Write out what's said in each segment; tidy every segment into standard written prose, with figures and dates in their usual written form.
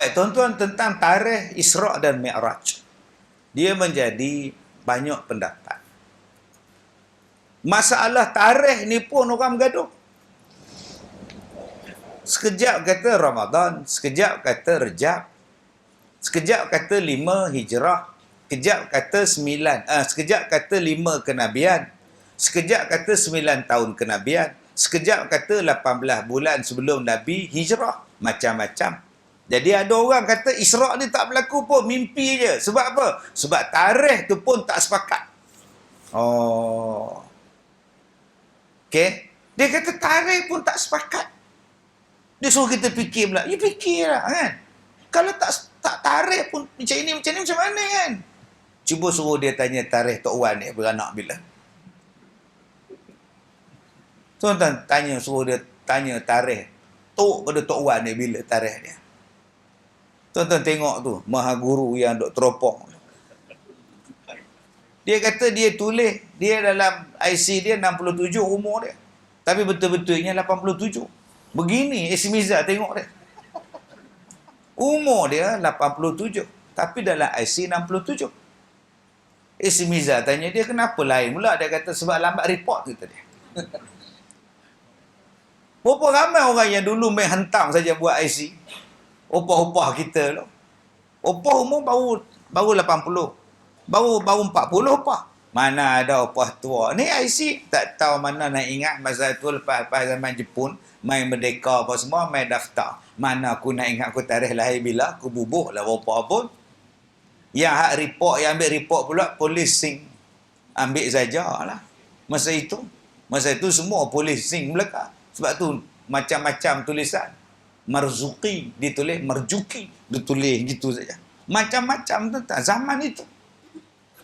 Tuan-tuan, tentang tarikh Isra' dan Mi'raj, dia menjadi banyak pendapat. Masalah tarikh ni pun orang bergaduh. Sekejap kata Ramadan, sekejap kata Rejab, sekejap kata 5 Hijrah, sekejap kata 5 kenabian, sekejap kata 9 tahun kenabian, sekejap kata 18 bulan sebelum Nabi hijrah, macam-macam. Jadi ada orang kata Isra' ni tak berlaku pun, mimpi je. Sebab apa? Sebab tarikh tu pun tak sepakat. Oh. Okey. Dia kata tarikh pun tak sepakat. Dia suruh kita fikir pula. Ya fikirlah kan. Kalau tak tarikh pun macam ni macam mana kan? Cuba suruh dia tanya tarikh Tok Wan ni beranak bila. Tuan-tuan suruh dia tanya tarikh Tok pada Tok Wan ni bila tarikh dia. Tuan-tuan tengok tu, maha guru yang duk teropong. Dia kata dia tulis, dia dalam IC dia 67 umur dia. Tapi betul-betulnya 87. Begini IC Miza tengok dia. Umur dia 87. Tapi dalam IC 67. IC Miza tanya dia kenapa lain pula. Dia kata sebab lambat report tu tadi. Berapa ramai orang yang dulu main hentam saja buat IC. Opah-opah kita tu. Opah umur baru 80. Baru 40 opah. Mana ada opah tua. Ni IC tak tahu mana nak ingat masa tu lepas zaman Jepun. Main merdeka apa semua, main daftar. Mana aku nak ingat aku tarikh lahir bila. Aku bubuh lah berapa pun. Yang hak report, yang ambil report pula polis sing. Ambil sajalah. Masa itu semua polis sing belakang. Sebab tu macam-macam tulisan. Marzuki ditulis Marjuki, ditulis gitu saja. Macam-macam tentang zaman itu.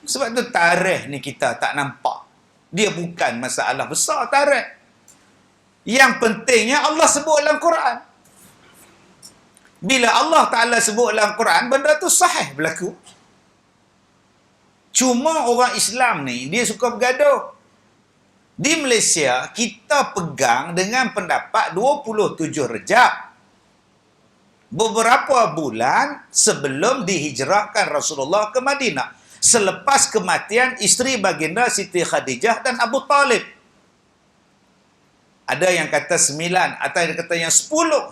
Sebab tu tarikh ni kita tak nampak. Dia bukan masalah besar tarikh. Yang pentingnya Allah sebut dalam Quran. Bila Allah Ta'ala sebut dalam Quran, benda tu sahih berlaku. Cuma orang Islam ni, dia suka bergaduh. Di Malaysia, kita pegang dengan pendapat 27 Rejab. Beberapa bulan sebelum dihijrahkan Rasulullah ke Madinah. Selepas kematian isteri baginda Siti Khadijah dan Abu Talib. Ada yang kata 9, atau yang kata yang 10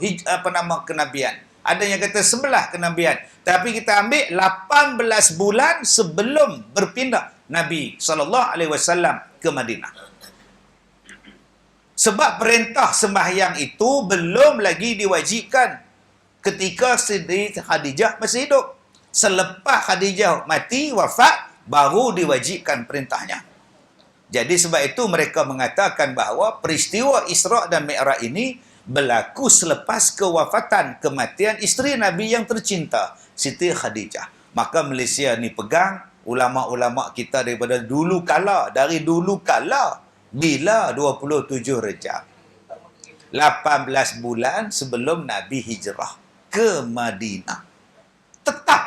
kenabian. Ada yang kata 11 kenabian. Tapi kita ambil 18 bulan sebelum berpindah Nabi SAW ke Madinah. Sebab perintah sembahyang itu belum lagi diwajibkan ketika Siti Khadijah masih hidup. Selepas Khadijah mati, wafat, baru diwajibkan perintahnya. Jadi sebab itu mereka mengatakan bahawa peristiwa Isra' dan Mi'raj ini berlaku selepas kewafatan, kematian isteri Nabi yang tercinta, Siti Khadijah. Maka Malaysia ni pegang ulama'-ulama' kita daripada dulu kala, bila 27 Rejab. 18 bulan sebelum Nabi hijrah ke Madinah. Tetap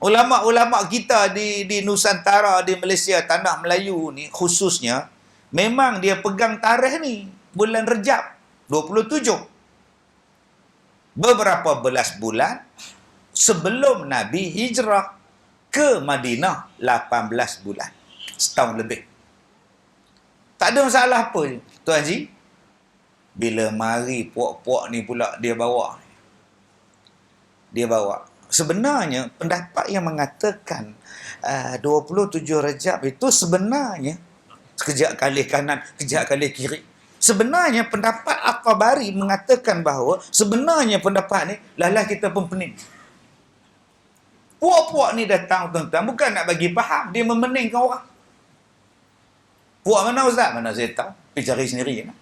ulama'-ulama' kita di Nusantara, di Malaysia, tanah Melayu ni khususnya, memang dia pegang tarikh ni, bulan Rejab, 27. Beberapa belas bulan sebelum Nabi hijrah ke Madinah, 18 bulan. Setahun lebih. Tak ada masalah apa, Tuan Haji. Bila mari puak-puak ni pula dia bawa. Sebenarnya pendapat yang mengatakan 27 Rejab itu sebenarnya sekejap kali kanan, sekejap kali kiri. Sebenarnya pendapat At-Tabari mengatakan bahawa sebenarnya pendapat ni lalah kita pun pening. Puak-puak ni datang tuan-tuan bukan nak bagi faham, dia memeningkan orang. Puak mana ustaz? Mana saya tahu. Pergi cari sendiri.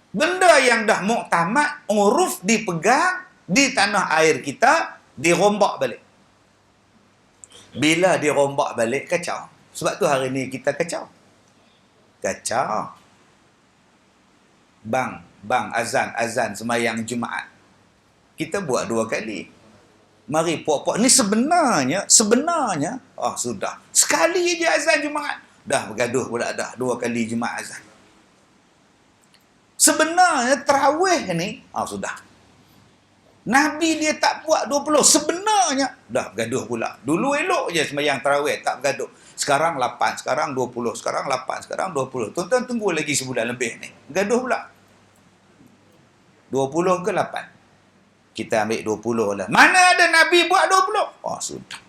Benda yang dah muktamad, uruf dipegang di tanah air kita, dirombak balik. Bila dirombak balik, kacau. Sebab tu hari ni kita kacau. Bang, azan sembahyang Jumaat. Kita buat 2 kali. Mari puak-puak. Ni sebenarnya, sudah. Sekali je azan Jumaat. Dah bergaduh pula dah. 2 kali Jumaat azan. Sebenarnya tarawih ni, sudah. Nabi dia tak buat 20. Sebenarnya dah bergaduh pula. Dulu elok je sembahyang tarawih, tak bergaduh. Sekarang 8, sekarang 20, sekarang 8, sekarang 20. Tuan-tuan tunggu lagi sebulan lebih ni. Gaduh pula. 20 ke 8? Kita ambil 20 lah. Mana ada Nabi buat 20? Oh, sudah.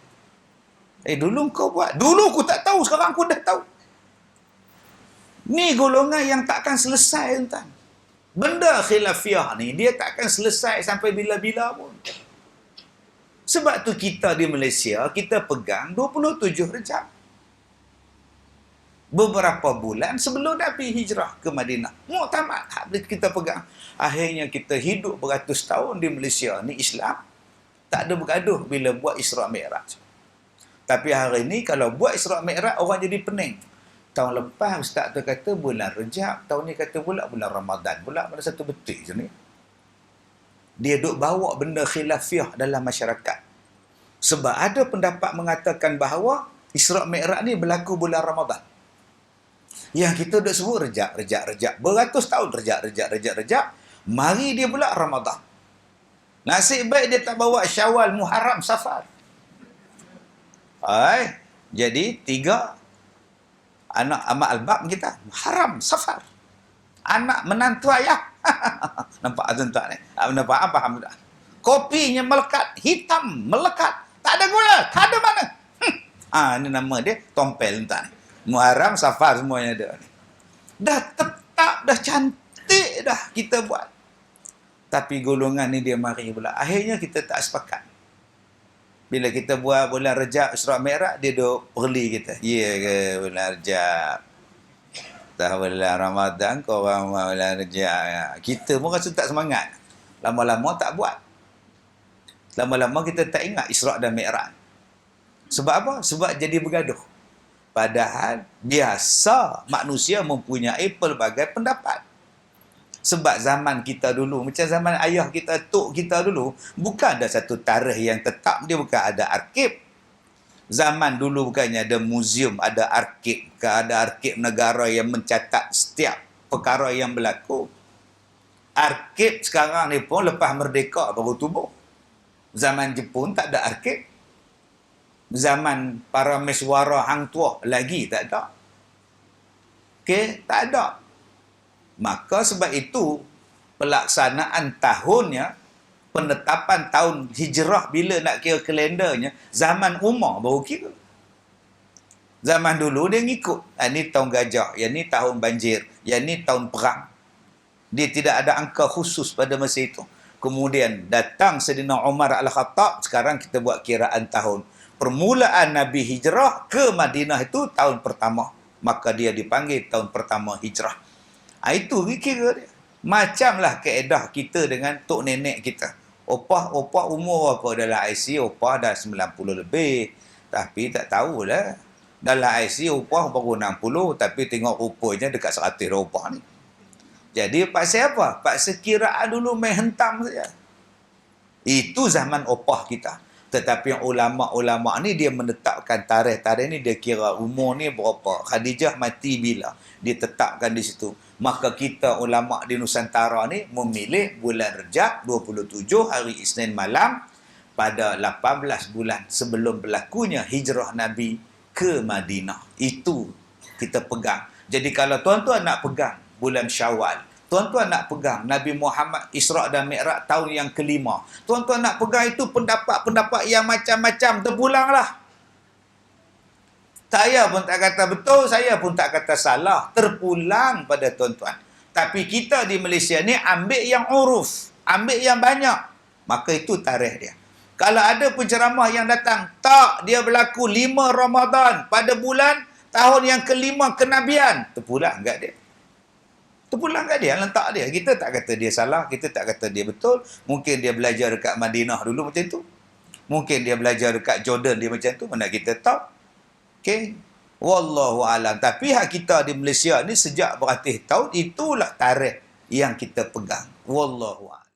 Dulu kau buat. Dulu aku tak tahu, sekarang aku dah tahu. Ni golongan yang takkan selesai, tuan. Benda khilafiyah ni, dia takkan selesai sampai bila-bila pun. Sebab tu kita di Malaysia, kita pegang 27 Rejab. Beberapa bulan sebelum Nabi hijrah ke Madinah. Muktamad kita pegang. Akhirnya kita hidup beratus tahun di Malaysia ni Islam. Tak ada bergaduh bila buat Isra' Mi'raj. Tapi hari ni kalau buat Isra' Mi'raj, orang jadi pening. Tahun lepas Ustaz tu kata bulan Rejab, tahun ni kata pula bulan Ramadan. Pula mana satu betul je ni. Dia duk bawa benda khilafiyah dalam masyarakat. Sebab ada pendapat mengatakan bahawa Isra' Mi'raj ni berlaku bulan Ramadan. Yang kita duk sebut Rejab. Beratus tahun Rejab. Mari dia pula Ramadan. Nasib baik dia tak bawa Syawal, Muharram, Safar. Jadi 3 anak amak albab kita, haram, safar. Anak menantu ayah. Nampak tuan-tuan ni? Nampak faham tak? Kopinya melekat, hitam melekat. Tak ada gula, tak ada mana. Ini nama dia tompel tuan ni. Muharram, safar semuanya ada ni. Dah tetap, dah cantik dah kita buat. Tapi golongan ni dia mari pula. Akhirnya kita tak sepakat. Bila kita buat bulan Rejab, Isra' Mi'raj, dia duk perli kita. Ya ke bulan Rejab? Tak bulan Ramadan, korang bulan Rejab. Kita pun rasa tak semangat. Lama-lama tak buat. Lama-lama kita tak ingat Isra' dan Mi'raj. Sebab apa? Sebab jadi bergaduh. Padahal biasa manusia mempunyai pelbagai pendapat. Sebab zaman kita dulu, macam zaman ayah kita, tok kita dulu, bukan ada satu tarikh yang tetap. Dia bukan ada arkib. Zaman dulu bukannya ada muzium, ada arkib. Bukan ada arkib negara yang mencatat setiap perkara yang berlaku. Arkib sekarang ni pun lepas merdeka baru tubuh. Zaman Jepun tak ada arkib. Zaman para meswara hang tuah lagi tak ada. Okey, tak ada. Maka sebab itu, pelaksanaan tahunnya, penetapan tahun hijrah bila nak kira kalendernya, zaman Umar baru kira. Zaman dulu dia ngikut. Ini tahun gajah, yang ni tahun banjir, yang ni tahun perang. Dia tidak ada angka khusus pada masa itu. Kemudian datang Saidina Umar Al-Khattab, sekarang kita buat kiraan tahun. Permulaan Nabi hijrah ke Madinah itu tahun pertama. Maka dia dipanggil tahun pertama hijrah. Itu kira dia. Macamlah kaedah kita dengan tok nenek kita. Opah umur apa dalam IC, opah dah 90 lebih. Tapi tak tahulah. Dalam IC opah baru 60, tapi tengok rupanya dekat 100 dah opah ni. Jadi pasal apa? Pasal kiraan dulu main hentam saja. Itu zaman opah kita. Tetapi yang ulama-ulama ni dia menetapkan tarikh-tarikh ni, dia kira umur ni berapa. Khadijah mati bila. Dia tetapkan di situ. Maka kita ulama di Nusantara ni memilih bulan Rejab 27 hari Isnin malam pada 18 bulan sebelum berlakunya hijrah Nabi ke Madinah. Itu kita pegang. Jadi kalau tuan-tuan nak pegang bulan Syawal, tuan-tuan nak pegang Nabi Muhammad Isra' dan Mi'raj tahun yang kelima, tuan-tuan nak pegang itu pendapat-pendapat yang macam-macam, terpulanglah. Saya pun tak kata betul, saya pun tak kata salah. Terpulang pada tuan-tuan. Tapi kita di Malaysia ni ambil yang uruf, ambil yang banyak. Maka itu tarikh dia. Kalau ada penceramah yang datang, tak, dia berlaku 5 Ramadan pada bulan tahun yang kelima kenabian. Terpulang kat dia. Terpulang kat dia, letak dia. Kita tak kata dia salah, kita tak kata dia betul. Mungkin dia belajar dekat Madinah dulu macam tu. Mungkin dia belajar dekat Jordan dia macam tu, mana kita tahu. Okey, wallahu alam. Tapi hak kita di Malaysia ni sejak beratus tahun itulah tarikh yang kita pegang. Wallahu alam.